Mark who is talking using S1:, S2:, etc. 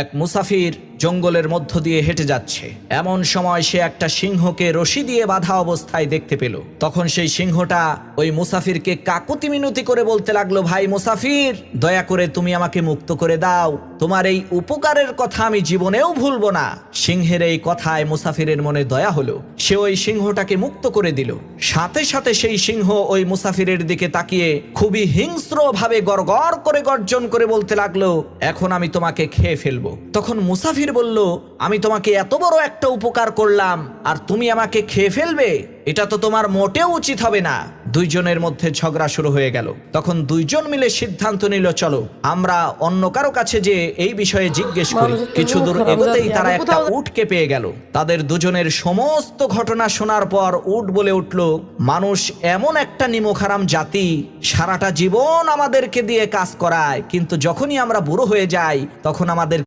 S1: এক মুসাফির জঙ্গলের মধ্য দিয়ে হেঁটে যাচ্ছে। এমন সময় সে একটা সিংহকে রশি দিয়ে বাঁধা অবস্থায় দেখতে পেল। তখন সেই সিংহটা ওই মুসাফিরকে কাকুতি মিনতি করে বলতে লাগলো, ভাই মুসাফির, দয়া করে তুমি আমাকে মুক্ত করে দাও, তোমার এই উপকারের কথা আমি জীবনেও ভুলবো না। সিংহের এই কথায় মুসাফিরের মনে দয়া হলো, সে ওই সিংহটাকে মুক্ত করে দিল। সাথে সাথে সেই সিংহ ওই মুসাফিরের দিকে তাকিয়ে খুবই হিংস্র ভাবে গড়গড় করে গর্জন করে বলতে লাগলো, এখন আমি তোমাকে খেয়ে ফেলবো। তখন মুসাফির বলল, আমি তোমাকে এত বড় একটা উপকার করলাম আর তুমি আমাকে খেয়ে ফেলবে? এটা তো তোমার মোটেও উচিত হবে না। দুইজনের মধ্যে ঝগড়া শুরু হয়ে গেল। তখন দুইজন মিলে সিদ্ধান্ত নিল, চলো আমরা অন্য কারো কাছে যে এই বিষয়ে জিজ্ঞেস করি। কিছু দূর এগোতেই তারা একটা উটকে পেয়ে গেল। তাদের দুজনের সমস্ত ঘটনা শোনার পর উট বলে উঠল, মানুষ এমন একটা নিমকহারাম জাতি, সারাটা জীবন আমাদেরকে দিয়ে কাজ করায়, কিন্তু যখনই আমরা বুড়ো হয়ে যাই তখন আমাদের